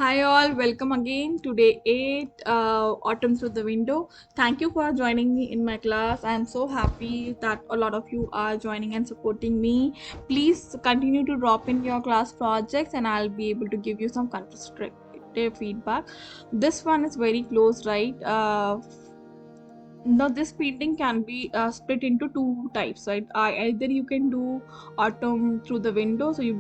Hi all, welcome again to day 8 Autumn Through the Window. Thank you for joining me in my class. I am so happy that a lot of you are joining and supporting me. Please continue to drop in your class projects and I'll be able to give you some constructive feedback. This one is very close, right? Now this painting can be split into two types, right? Either you can do autumn through the window, so you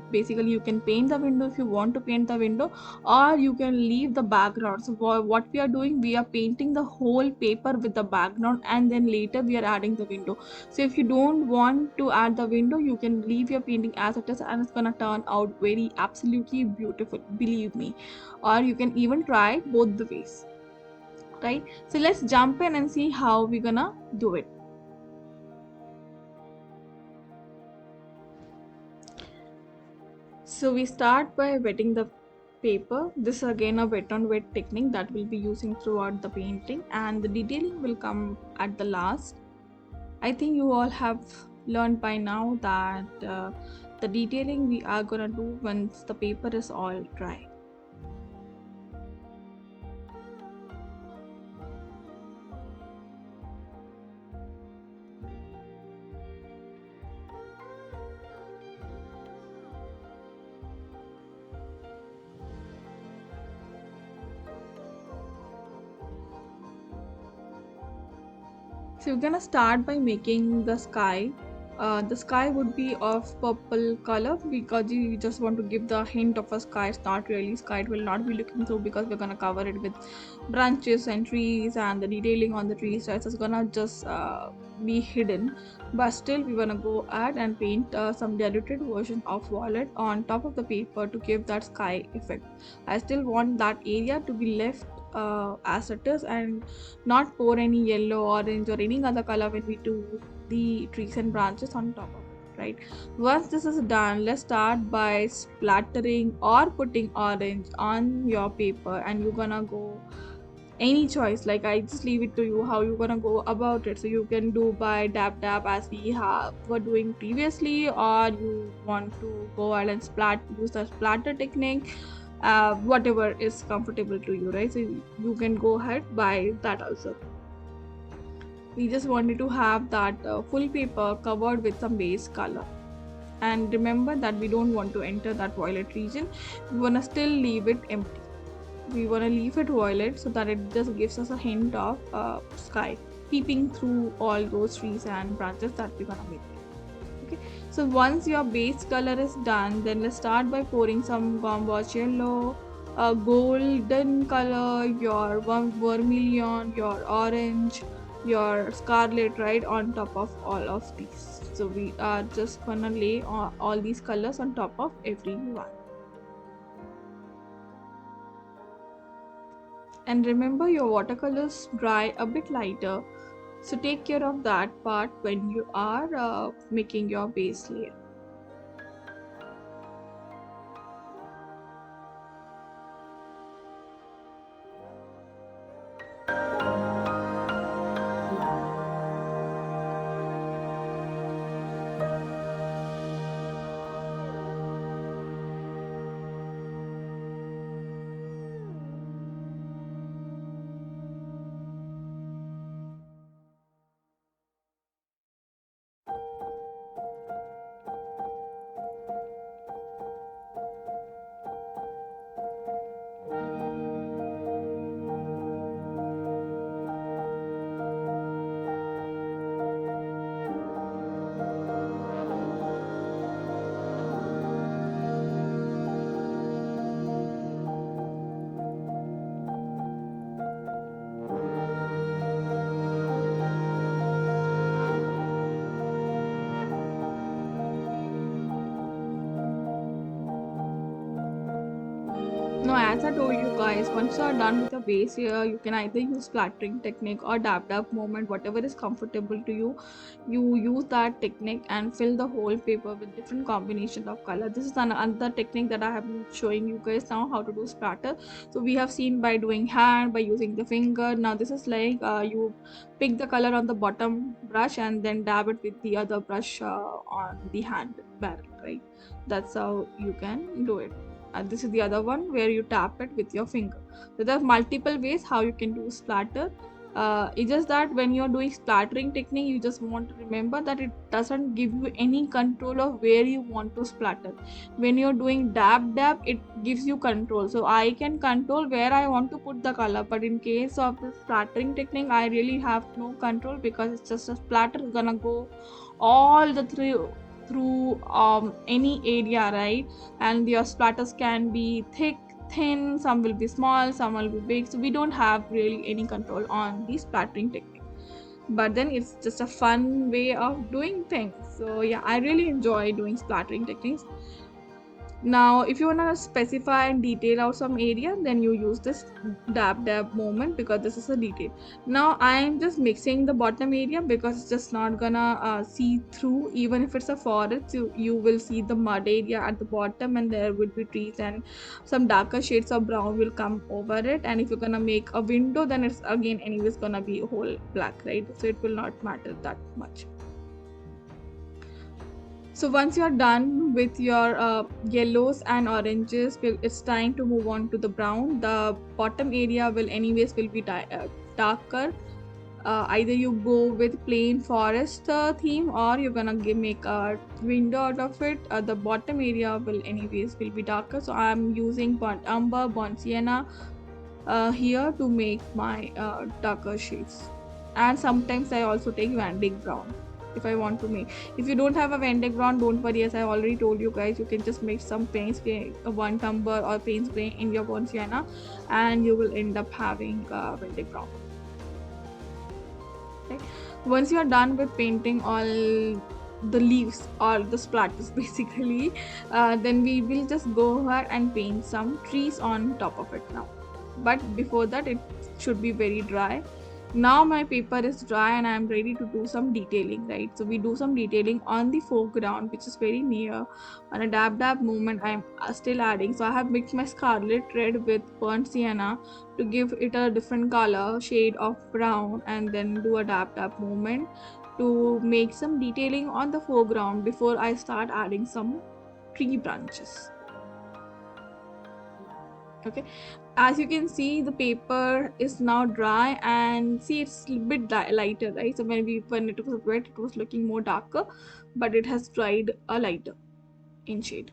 can paint the window if you want to paint the window, or you can leave the background. So what we are doing, we are painting the whole paper with the background, and then later we are adding the window. So if you don't want to add the window, you can leave your painting as it is and it's gonna turn out very absolutely beautiful, believe me. Or you can even try both the ways, right? So let's jump in and see how we're gonna do it. So we start by wetting the paper. This is again a wet on wet technique that we'll be using throughout the painting, and the detailing will come at the last. I think you all have learned by now that the detailing we are gonna do once the paper is all dry. So we're gonna start by making the sky. The sky would be of purple color because you just want to give the hint of a sky. It's not really sky, it will not be looking through because we're gonna cover it with branches and trees, and the detailing on the trees so it's gonna just be hidden. But still we're gonna go ahead and paint some diluted version of violet on top of the paper to give that sky effect. I still want that area to be left as it is and not pour any yellow, orange, or any other color when we do the trees and branches on top of it, right? Once this is done, let's start by splattering or putting orange on your paper, and you're gonna go any choice. Like, I just leave it to you how you're gonna go about it. So you can do by dab as we have were doing previously, or you want to go ahead and use the splatter technique, whatever is comfortable to you, right? So you can go ahead by that also. We just wanted to have that full paper covered with some base color, and remember that we don't want to enter that violet region. We want to still leave it empty. We want to leave it violet so that it just gives us a hint of sky peeping through all those trees and branches that we're gonna make. Okay, so once your base color is done, then let's start by pouring some gombosh yellow, golden color, your vermilion, your orange, your scarlet, right on top of all of these. So we are just gonna lay all these colors on top of every one. And remember, your watercolors dry a bit lighter, so take care of that part when you are making your base layer. No, as I told you guys, once you are done with your base here, you can either use splattering technique or dab movement, whatever is comfortable to you. You use that technique and fill the whole paper with different combination of color. This is another technique that I have been showing you guys now how to do splatter. So we have seen by doing hand, by using the finger. Now this is like you pick the color on the bottom brush and then dab it with the other brush on the hand barrel, right? That's how you can do it. This is the other one where you tap it with your finger. So there are multiple ways how you can do splatter. It's just that when you're doing splattering technique, you just want to remember that it doesn't give you any control of where you want to splatter. When you're doing dab, it gives you control. So I can control where I want to put the color, but in case of the splattering technique, I really have no control because it's just a splatter is gonna go all the through any area, right? And your splatters can be thick, thin, some will be small, some will be big, so we don't have really any control on the splattering technique. But then it's just a fun way of doing things. So yeah, I really enjoy doing splattering techniques. Now, if you want to specify and detail out some area, then you use this dab moment because this is a detail. Now, I am just mixing the bottom area because it's just not gonna see through. Even if it's a forest, you will see the mud area at the bottom, and there will be trees and some darker shades of brown will come over it. And if you're gonna make a window, then it's again anyways gonna be whole black, right? So it will not matter that much. So once you are done with your yellows and oranges, it's time to move on to the brown. The bottom area will be darker. Either you go with plain forest theme, or you're gonna make a window out of it. The bottom area will be darker. So I'm using burnt umber, burnt sienna here to make my darker shades. And sometimes I also take Van Dyck brown if I want to make. If you don't have a Van Dyck brown, don't worry, as I already told you guys, you can just make some paints gray, one umber or paints gray in your burnt sienna, and you will end up having Van Dyck brown. Okay. Once you are done with painting all the leaves or the splatters basically, then we will just go ahead and paint some trees on top of it now. But before that, it should be very dry. Now my paper is dry and I am ready to do some detailing, right? So we do some detailing on the foreground, which is very near. On a dab movement, I am still adding. So I have mixed my scarlet red with burnt sienna to give it a different color shade of brown, and then do a dab movement to make some detailing on the foreground before I start adding some tree branches. Okay, as you can see, the paper is now dry, and see it's a bit lighter, right? So when it was wet, it was looking more darker, but it has dried a lighter in shade.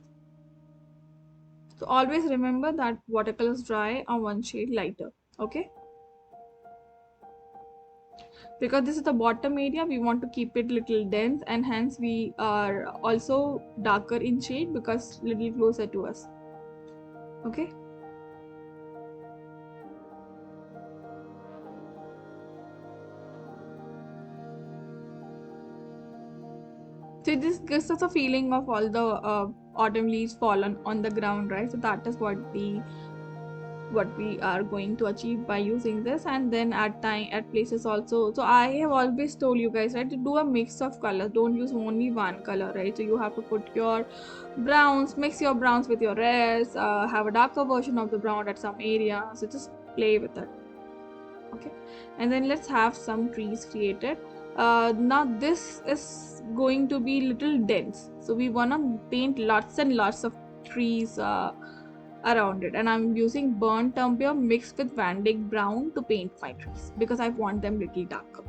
So always remember that watercolors dry on one shade lighter. Okay, because this is the bottom area, we want to keep it little dense, and hence we are also darker in shade because little closer to us. Okay. So this gives us a feeling of all the autumn leaves fallen on the ground, right? So that is what we are going to achieve by using this. And then at places also, so I have always told you guys, right, to do a mix of colors. Don't use only one color, right? So you have to put your browns, mix your browns with your reds, have a darker version of the brown at some area. So just play with it. Okay, and then let's have some trees created. Now this is going to be little dense, so we want to paint lots and lots of trees around it, and I'm using burnt umber mixed with Van Dyck brown to paint my trees because I want them little darker.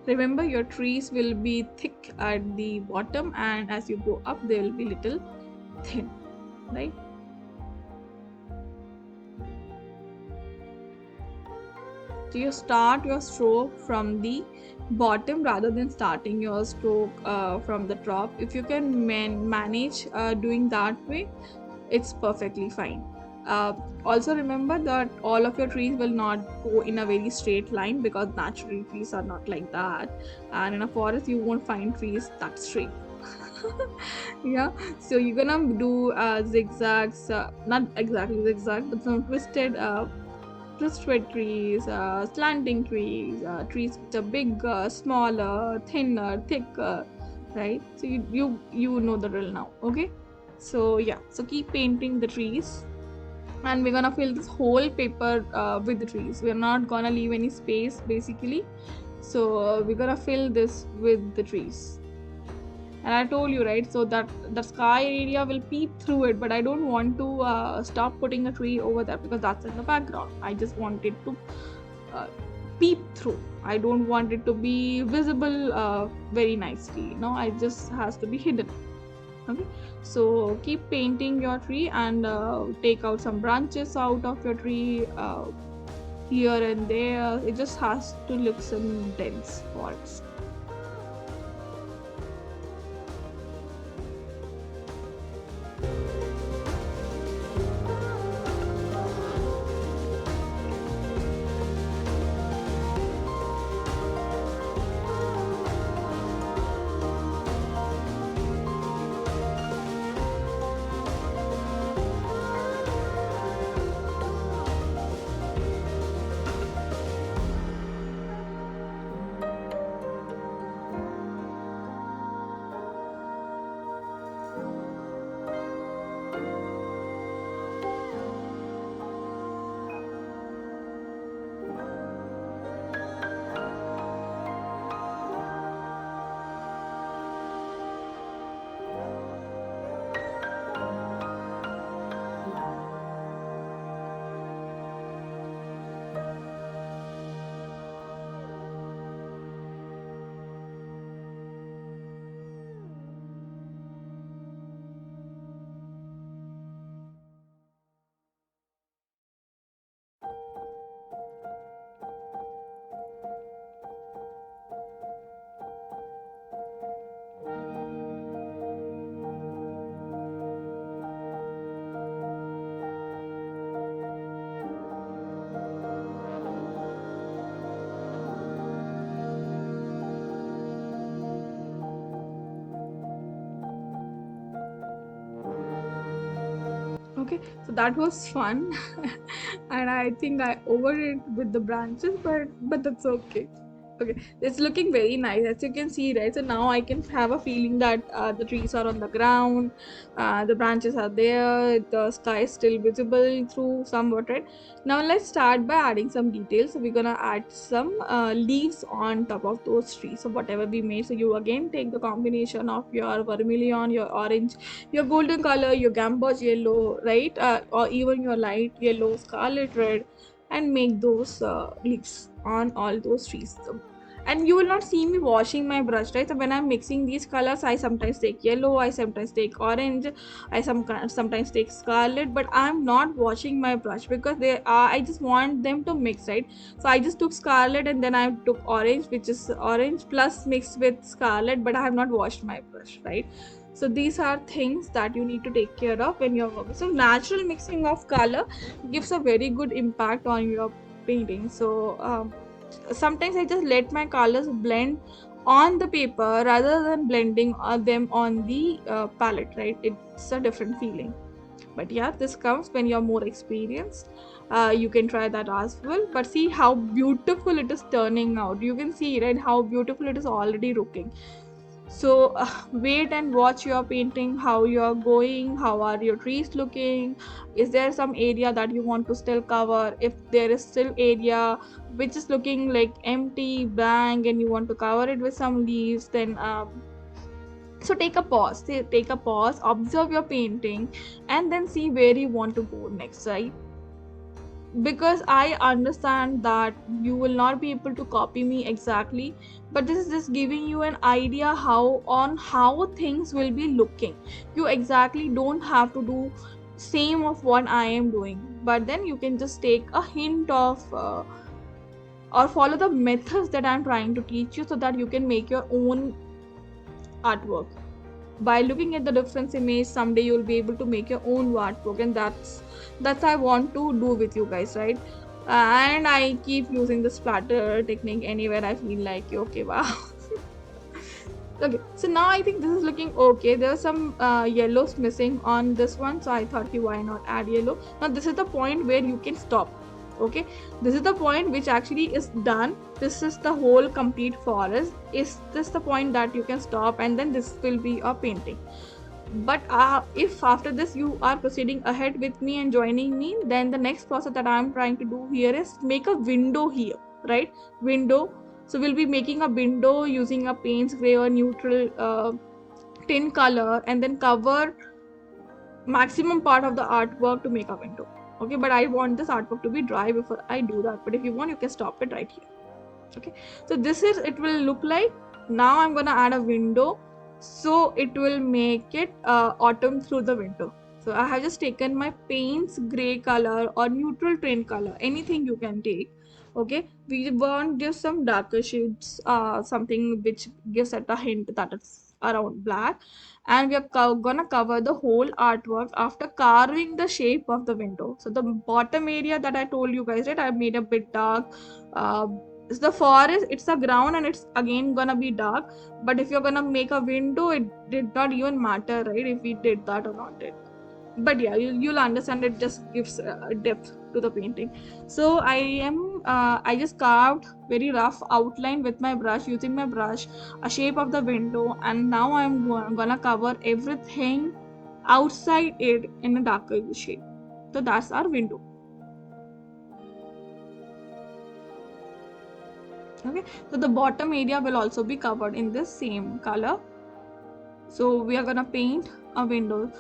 Remember, your trees will be thick at the bottom, and as you go up they will be little thin, right? So you start your stroke from the bottom rather than starting your stroke from the top. If you can manage doing that way, it's perfectly fine. Also remember that all of your trees will not go in a very straight line because naturally trees are not like that, and in a forest you won't find trees that straight. Yeah, so you're gonna do zigzags, not exactly zigzag, but some twisted trees, slanting trees, trees which are bigger, smaller, thinner, thicker, right? So you know the drill now. Okay, so yeah, so keep painting the trees. and we're gonna fill this whole paper with the trees. We're not gonna leave any space basically, so we're gonna fill this with the trees. And I told you, right, so that the sky area will peep through it, but I don't want to stop putting a tree over there because that's in the background. I just want it to uh, peep through. I don't want it to be visible very nicely, it just has to be hidden. Okay, so keep painting your tree and take out some branches out of your tree here and there. It just has to look some dense forest. Okay, so that was fun, and I think I overdid it with the branches, but that's okay. Okay, it's looking very nice as you can see, right? So now I can have a feeling that the trees are on the ground, the branches are there, the sky is still visible through somewhat, right? Now let's start by adding some details. So we're gonna add some leaves on top of those trees. So whatever we made, so you again take the combination of your vermilion, your orange, your golden color, your gamboge yellow, right? Or even your light yellow, scarlet red, and make those leaves on all those trees. And you will not see me washing my brush, right? So when I'm mixing these colors, I sometimes take yellow, I sometimes take orange, sometimes take scarlet, but I'm not washing my brush because they are, I just want them to mix, right? So I just took scarlet and then I took orange, which is orange plus mixed with scarlet, but I have not washed my brush, right? So these are things that you need to take care of when you're working. So natural mixing of color gives a very good impact on your painting. So sometimes I just let my colors blend on the paper rather than blending them on the palette, right? It's a different feeling. But yeah, this comes when you're more experienced. You can try that as well. But see how beautiful it is turning out. You can see, right, how beautiful it is already looking. So wait and watch your painting, how you're going, how are your trees looking, is there some area that you want to still cover? If there is still area which is looking like empty blank and you want to cover it with some leaves, then so take a pause, observe your painting, and then see where you want to go next, right? Because I understand that you will not be able to copy me exactly, but this is just giving you an idea how things will be looking. You exactly don't have to do same of what I am doing, but then you can just take a hint of or follow the methods that I'm trying to teach you so that you can make your own artwork. By looking at the reference image, someday you'll be able to make your own artwork, and that's I want to do with you guys, right? And I keep using the splatter technique anywhere I feel like. Okay, wow. Okay, so now I think this is looking okay. There are some yellows missing on this one, so I thought, why not add yellow? Now this is the point where you can stop. Okay, this is the point which actually is done. This is the whole complete forest. Is this the point that you can stop, and then this will be a painting. But if after this you are proceeding ahead with me and joining me, then the next process that I'm trying to do here is make a window here, right? Window. So we'll be making a window using a paints gray or neutral tin color, and then cover maximum part of the artwork to make a window. Okay, but I want this artwork to be dry before I do that. But if you want, you can stop it right here. Okay, so this is it will look like. Now I'm gonna add a window, so it will make it autumn through the window. So I have just taken my paints gray color or neutral tone color, anything you can take. Okay, we want just some darker shades, something which gives it a hint that it's around black, and we are gonna cover the whole artwork after carving the shape of the window. So the bottom area that I told you guys, right, I made a bit dark. uh, it's the forest, it's a ground, and it's again gonna be dark. But if you're gonna make a window, it did not even matter, right, if we did that or not did. But yeah, you'll understand, it just gives a depth to the painting. So I just carved very rough outline with my brush, using my brush, a shape of the window, and now I'm gonna cover everything outside it in a darker shade. So that's our window. Okay, so the bottom area will also be covered in this same color. So we are gonna paint a window,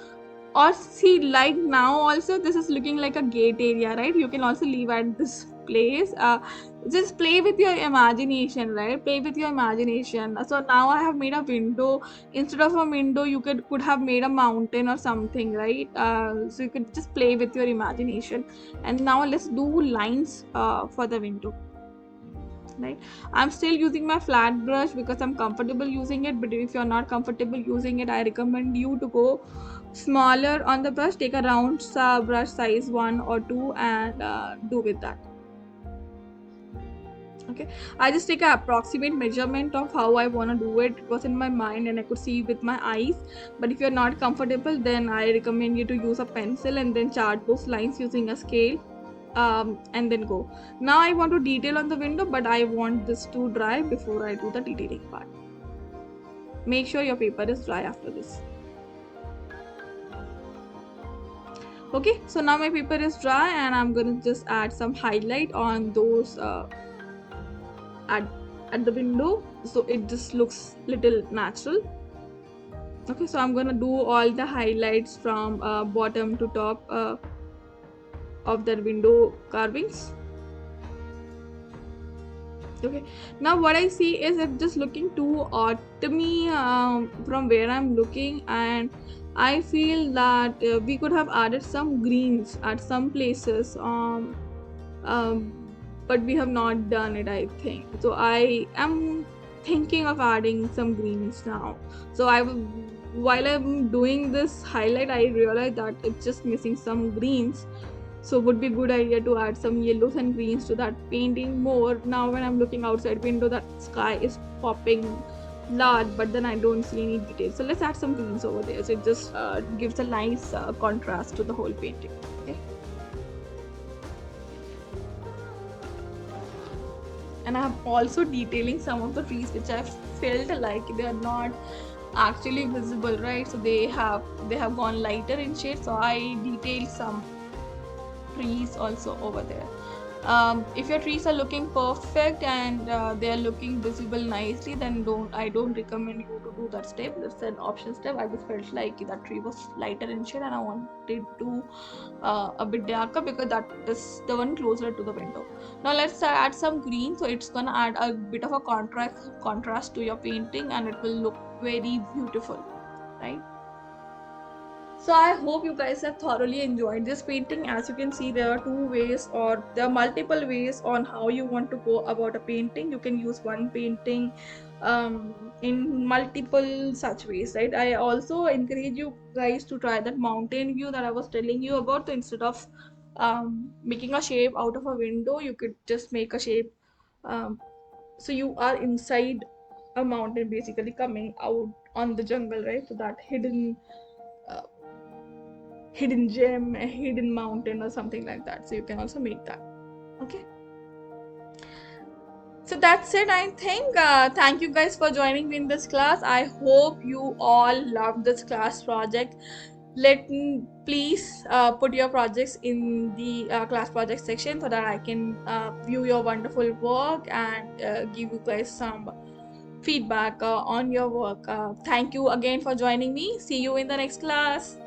or see, like now also this is looking like a gate area, right? You can also leave at this place. Just play with your imagination, right? Play with your imagination. So now I have made a window. Instead of a window, you could have made a mountain or something, right? So you could just play with your imagination. And now let's do lines for the window. Right, I'm still using my flat brush because I'm comfortable using it. But if you're not comfortable using it, I recommend you to go smaller on the brush. Take a round brush size 1 or 2 and do with that. Okay, I just take an approximate measurement of how I want to do it. It was in my mind and I could see with my eyes. But if you're not comfortable, then I recommend you to use a pencil and then chart those lines using a scale, and then go. Now I want to detail on the window, but I want this to dry before I do the detailing part. Make sure your paper is dry after this. Okay, so now my paper is dry and I'm gonna just add some highlight on those at, at the window, so it just looks little natural. Okay, so I'm gonna do all the highlights from bottom to top of that window carvings. Okay, now what I see is it just looking too autumny from where I'm looking, and I feel that we could have added some greens at some places, um, but we have not done it, I think. So I am thinking of adding some greens now. So while I'm doing this highlight, I realized that it's just missing some greens. So would be good idea to add some yellows and greens to that painting more. Now when I'm looking outside window, that sky is popping large, but then I don't see any details. So let's add some greens over there. So it just gives a nice contrast to the whole painting. Okay. And I am also detailing some of the trees which I felt like they are not actually visible, right? So they have gone lighter in shade. So I detailed some trees also over there. If your trees are looking perfect and they are looking visible nicely, then don't recommend you to do that step. That's an option step. I just felt like that tree was lighter in shade and I wanted to a bit darker because that is the one closer to the window. Now let's add some green. So it's gonna add a bit of a contrast to your painting and it will look very beautiful, right? So I hope you guys have thoroughly enjoyed this painting. As you can see, there are two ways or there are multiple ways on how you want to go about a painting. You can use one painting in multiple such ways, right? I also encourage you guys to try that mountain view that I was telling you about. So instead of making a shape out of a window, you could just make a shape, um, so you are inside a mountain basically coming out on the jungle, right? So that uh, hidden gem, a hidden mountain or something like that. So you can also make that. Okay, So that's it, I think. Thank you guys for joining me in this class. I hope you all loved this class project. Please put your projects in the class project section so that I can view your wonderful work and give you guys some feedback on your work. Thank you again for joining me. See you in the next class.